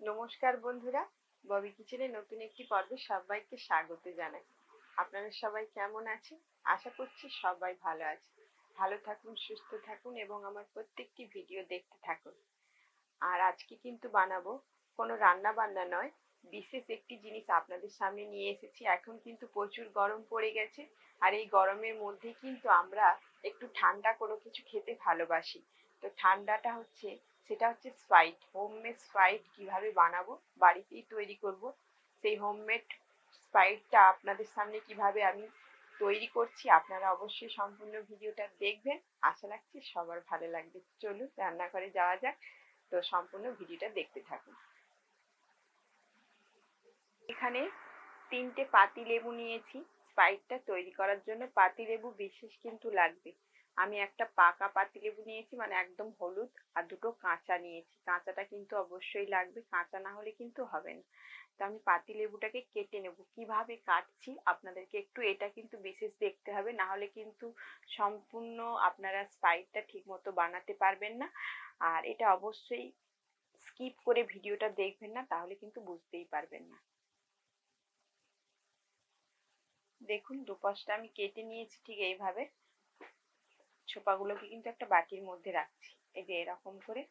নমস্কার বন্ধুরা, ববি কিচেনের নতুন একটি পর্বে সবাইকে স্বাগত জানাই। আপনারা সবাই কেমন আছেন? আশা করছি সবাই ভালো আছে। ভালো থাকুন, সুস্থ থাকুন এবং আমার প্রত্যেকটি ভিডিও দেখতে থাকুন। আর আজকে কিন্তু বানাবো কোনো রান্না বান্না নয়, বিশেষ একটি জিনিস আপনাদের সামনে নিয়ে এসেছি। এখন কিন্তু প্রচুর গরম পড়ে গেছে, আর এই গরমের মধ্যে কিন্তু আমরা একটু ঠান্ডা কোনো কিছু খেতে ভালোবাসি। তো ঠান্ডাটা হচ্ছে সেটা হচ্ছে স্প্রাইট। হোমমেড স্প্রাইট কিভাবে বানাবো, বাড়িতেই তৈরি করব। সেই হোমমেড স্প্রাইটটা আপনাদের সামনে কিভাবে আমি তৈরি করছি আপনারা অবশ্যই সম্পূর্ণ ভিডিওটা দেখবেন। আশা রাখছি সবার ভালো লাগবে। চলুন রান্নাঘরে যাওয়া যাক। তো সম্পূর্ণ ভিডিওটা দেখতে থাকুন। এখানে 3টে পাতি লেবু নিয়েছি। স্প্রাইটটা তৈরি করার জন্য পাতি লেবু বিশেষ কিন্তু লাগবে। আমি একটা পাকা পাতি লেবু নিয়েছি, মানে একদম হলুদ, আর দুটো কাঁচা নিয়েছি। কাঁচাটা কিন্তু অবশ্যই লাগবে, কাঁচা না হলে কিন্তু হবে না। তো আমি পাতি লেবুটাকে কেটে নেব। কিভাবে কাটছি আপনাদেরকে একটু এটা কিন্তু বিশেষ দেখতে হবে, না হলে কিন্তু সম্পূর্ণ আপনারা স্প্রাইটটা ঠিক মতো বানাতে পারবেন না। আর এটা অবশ্যই স্কিপ করে ভিডিওটা দেখবেন না, তাহলে কিন্তু বুঝতেই পারবেন না। দেখুন দুপাশটা আমি কেটে নিয়েছি ঠিক এইভাবে। ছোপাগুলোকে কিন্তু একটা বাটির মধ্যে রাখছি। এই যে এরকম করে,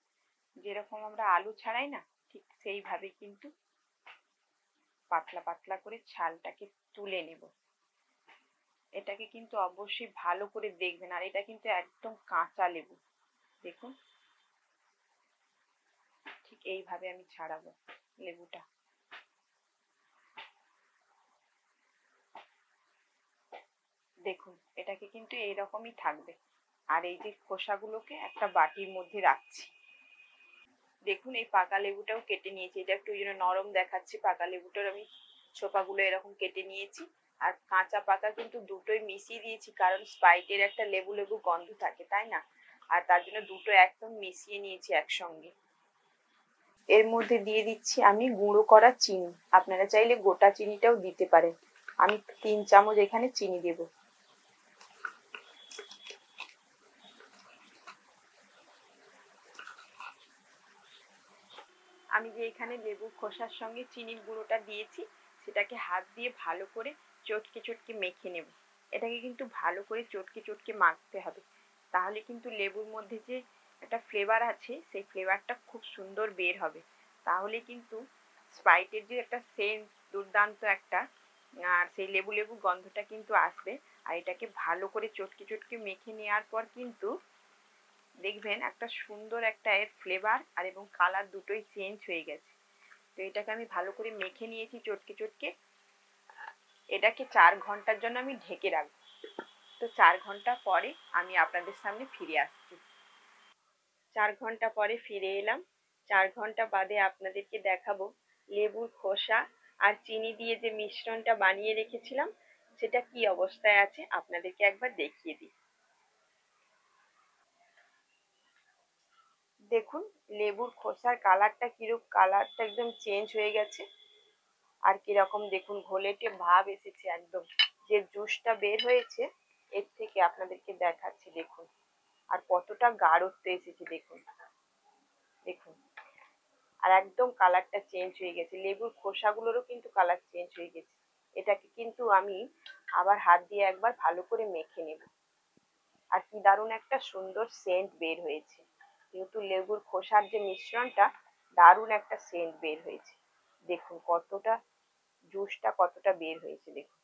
যেরকম আমরা আলু ছাড়াই না, ঠিক সেইভাবে কিন্তু পাতলা পাতলা করে ছালটাকে তুলে নেব। এটাকে কিন্তু অবশ্যই ভালো করে দেখবেন, আর এটা কিন্তু একদম কাঁচা লেবু। দেখুন ঠিক এইভাবে আমি ছাড়াবো লেবুটা। দেখুন এটাকে কিন্তু এইরকমই থাকবে। আর এই যে খোসাগুলোকে একটা বাটির মধ্যে রাখছি। দেখুন এই পাকা লেবুটাও কেটে নিয়েছি। এটা একটু ওই জন্য নরম দেখাচ্ছে। পাকা লেবুটার আমি ছোপাগুলো এরকম কেটে নিয়েছি। আর কাঁচা পাকা কিন্তু দুটোই মিশিয়ে দিয়েছি, কারণ স্প্রাইটের একটা লেবু লেবু গন্ধ থাকে, তাই না? আর তার জন্য দুটো একদম মিশিয়ে নিয়েছি একসঙ্গে। এর মধ্যে দিয়ে দিচ্ছি আমি গুঁড়ো করা চিনি। আপনারা চাইলে গোটা চিনিটাও দিতে পারেন। আমি 3 চামচ এখানে চিনি দেব। আমি যে এখানে লেবুর খোসার সঙ্গে চিনির গুঁড়োটা দিয়েছি, সেটাকে হাত দিয়ে ভালো করে চটকে চটকে মেখে নেব। এটাকে কিন্তু ভালো করে চটকে চটকে মাখতে হবে, তাহলে কিন্তু লেবুর মধ্যে যে একটা ফ্লেভার আছে সেই ফ্লেভারটা খুব সুন্দর বের হবে। তাহলে কিন্তু স্প্রাইটের যে একটা সেন্ট, দুর্দান্ত একটা, আর সেই লেবু লেবু গন্ধটা কিন্তু আসবে। আর এটাকে ভালো করে চটকে চটকে মেখে নেওয়ার পর কিন্তু দেখবেন একটা সুন্দর একটা এর ফ্লেভার আর এবং কালার দুটোই চেঞ্জ হয়ে গেছে। তো এটাকে আমি ভালো করে মেখে নিয়েছি চটকে চটকে। এটাকে 4 ঘন্টার জন্য আমি ঢেকে রাখবো। তো 4 ঘন্টা পরে আমি আপনাদের সামনে ফিরে আসছি। 4 ঘন্টা পরে ফিরে এলাম। 4 ঘন্টা বাদে আপনাদেরকে দেখাবো লেবুর খোসা আর চিনি দিয়ে যে মিশ্রণটা বানিয়ে রেখেছিলাম সেটা কি অবস্থায় আছে আপনাদেরকে একবার দেখিয়ে দিই। দেখুন লেবুর খোসার কালারটা কিরূপ, কালারটা একদম চেঞ্জ হয়ে গেছে। আর কিরকম দেখুন ঘোলেটে ভাব এসেছে একদম। যে জুসটা বের হয়েছে এর থেকে আপনাদেরকে দেখাচ্ছি দেখুন। আর কতটা গাঢ়ত্ব এসেছে দেখুন। দেখুন আর একদম কালারটা চেঞ্জ হয়ে গেছে। লেবুর খোসাগুলোরও কিন্তু কালার চেঞ্জ হয়ে গেছে। এটাকে কিন্তু আমি আবার হাত দিয়ে একবার ভালো করে মেখে নেব। আর কি দারুণ একটা সুন্দর সেন্ট বের হয়েছে। যেহেতু লেবুর খোসার যে মিশ্রণটা, দারুণ একটা সেন্ট বের হয়েছে। দেখুন কতটা জুসটা কতটা বের হয়েছে দেখুন।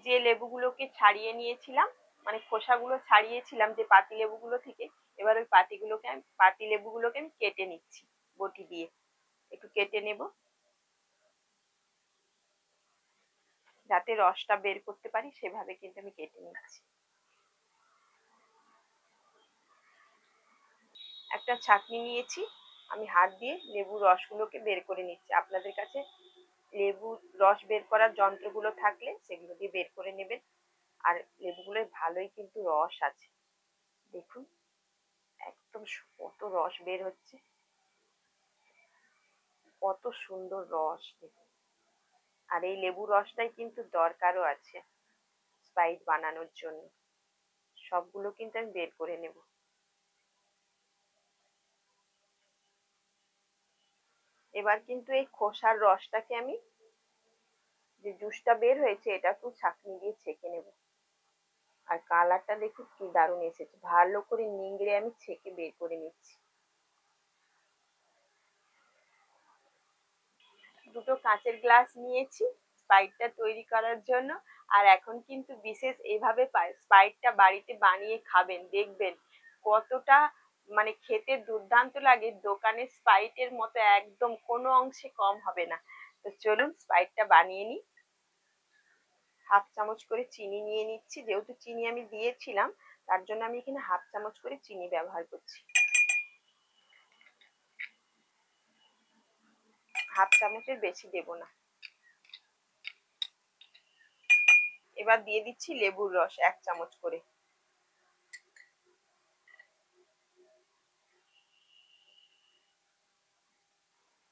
যে লেবুগুলোকে ছাড়িয়ে নিয়েছিলাম, মানে খোসাগুলো ছাড়িয়েছিলাম যে পাতি লেবুগুলো থেকে, এবার ওই পাতি লেবুগুলোকে আমি কেটে নিচ্ছি বটি দিয়ে। একটু কেটে নেব যাতে রসটা বের করতে পারি, সেভাবে কিন্তু আমি কেটে নিচ্ছি। একটা ছাঁকনি নিয়েছি, আমি হাত দিয়ে লেবুর রসগুলোকে বের করে নিচ্ছি। আপনাদের কাছে লেবুর রস বের করার যন্ত্রগুলো থাকলে সেগুলো দিয়ে বের করে নেবেন। আর লেবুগুলোর ভালোই কিন্তু রস আছে। দেখুন একদম কত রস বের হচ্ছে, কত সুন্দর রস দেখুন। আর এই লেবু রসটাই কিন্তু দরকারও আছে স্প্রাইট বানানোর জন্য। সবগুলো কিন্তু আমি বের করে নেব। এবার কিন্তু এই খোসার রসটাকে আমি, যে জুসটা বের হয়েছে, এটা একটু ছাঁকনি দিয়ে ছেঁকে নেব। আর কালারটা দেখুন কি দারুণ এসেছে, ভালো করে নিংড়ে আমি ছেঁকে বের করে নিচ্ছি। দুটো কাঁচের গ্লাস নিয়েছি স্প্রাইটটা তৈরি করার জন্য। আর এখন কিন্তু বিশেষ এইভাবে স্প্রাইটটা বাড়িতে বানিয়ে খাবেন, দেখবেন কতটা মানে খেতে দুর্দান্ত লাগে। দোকানের স্প্রাইটের মতো একদম কোনো অংশে কম হবে না। তো চলুন স্প্রাইটটা বানিয়ে নিই। হাফ চামচ করে চিনি নিয়ে নিচ্ছি, যেহেতু চিনি আমি দিয়েছিলাম তার জন্য আমি এখানে হাফ চামচ করে চিনি ব্যবহার করছি। হাফ চামচের বেশি দেব না। এবার দিয়ে দিচ্ছি লেবুর রস 1 চামচ করে।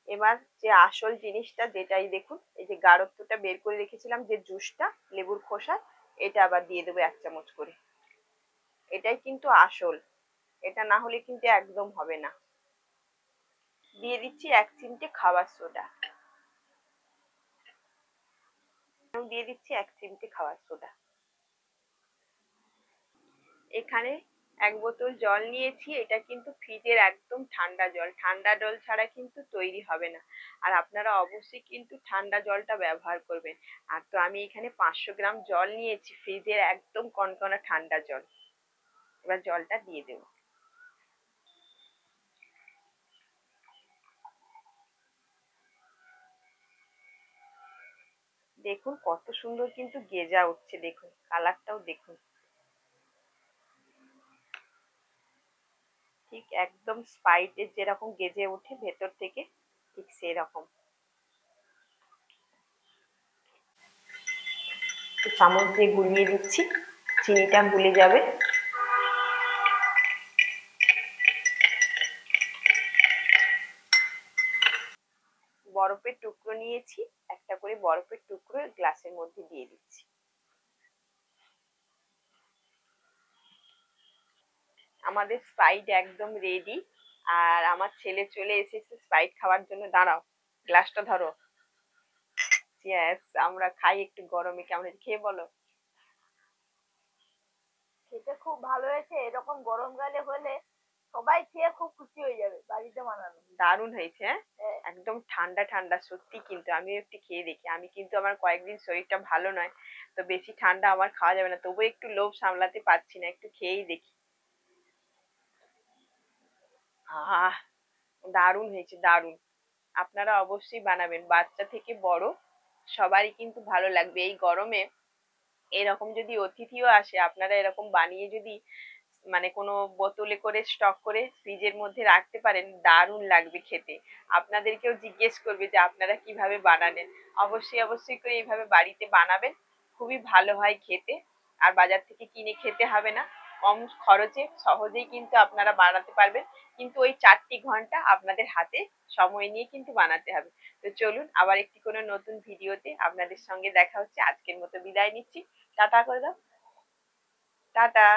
এবার যে আসল জিনিসটা, যেটাই দেখুন এই যে গাঢ়ত্বটা বের করে রেখেছিলাম, যে জুসটা লেবুর খোসা, এটা আবার দিয়ে দেবো 1 চামচ করে। এটাই কিন্তু আসল, এটা না হলে কিন্তু একদম হবে না। দিয়ে দিচ্ছি 1 চিমটে খাবার সোডা। দিয়ে দিচ্ছি 1 চিমটে খাবার সোডা। এখানে 1 বোতল জল নিয়েছি, এটা কিন্তু ফ্রিজের একদম ঠান্ডা জল, ঠান্ডা জল ছাড়া কিন্তু তৈরি হবে না। আর আপনারা অবশ্যই কিন্তু ঠান্ডা জলটা ব্যবহার করবেন। আর তো আমি এখানে 500 গ্রাম জল নিয়েছি, ফ্রিজের একদম কনকনা ঠান্ডা জল। এবার জলটা দিয়ে দেব। দেখুন কত সুন্দর কিন্তু গেজা উঠছে, দেখুন কালারটাও দেখুন, ঠিক একদম স্প্রাইটের যেরকম গেজে ওঠে ভেতর থেকে, ঠিক সেরকম। চামচ দিয়ে গুলিয়ে দিচ্ছি, চিনিটা গুলে যাবে। বরফের টুকরো নিয়েছি, একটা করে বরফের টুকরো গ্লাসের মধ্যে দিয়ে দিচ্ছি। আমাদের স্প্রাইট একদম রেডি। আর আমার ছেলে চলে এসেছে স্প্রাইট খাওয়ার জন্য। দাঁড়াও, গ্লাসটা ধরো। ইয়েস, আমরা খাই একটু গরমে, কেমন খেয়ে বলো। খেতে খুব ভালো হয়েছে। এরকম গরমকালে হলে সবাই খেয়ে খুব খুশি হয়ে যাবে। বাড়িতে বানানো। দারুণ হয়েছে, হ্যাঁ হ্যাঁ। একদম ঠান্ডা ঠান্ডা সত্যি। কিন্তু আমি একটু খেয়ে দেখি, আমি কিন্তু আমার কয়েকদিন শরীরটা ভালো নয়, তো বেশি ঠান্ডা আমার খাওয়া যাবে না, তবু একটু লোভ সামলাতে পারছি না, একটু খেয়েই দেখি। আহ, দারুণ হয়েছে, দারুণ। আপনারা অবশ্যই বানাবেন, বাচ্চা থেকে বড় সবারই কিন্তু ভালো লাগবে এই গরমে। এরকম যদি অতিথিও আসে, আপনারা এরকম বানিয়ে যদি মানে কোনো বোতলে করে স্টক করে ফ্রিজের মধ্যে রাখতে পারেন, দারুণ লাগবে খেতে। আপনাদেরকেও জিজ্ঞেস করবে যে আপনারা কিভাবে বানালেন। অবশ্যই অবশ্যই করে এইভাবে বাড়িতে বানাবেন, খুবই ভালো হয় খেতে। আর বাজার থেকে কিনে খেতে হবে না, কম খরচে সহজেই কিন্তু আপনারা বানাতে পারবেন। কিন্তু ওই 4টি ঘন্টা আপনাদের হাতে সময় নিয়ে কিন্তু বানাতে হবে। তো চলুন, আবার একটি কোনো নতুন ভিডিওতে আপনাদের সঙ্গে দেখা হচ্ছে। আজকের মতো বিদায় নিচ্ছি। টাটা করে দাও। টাটা।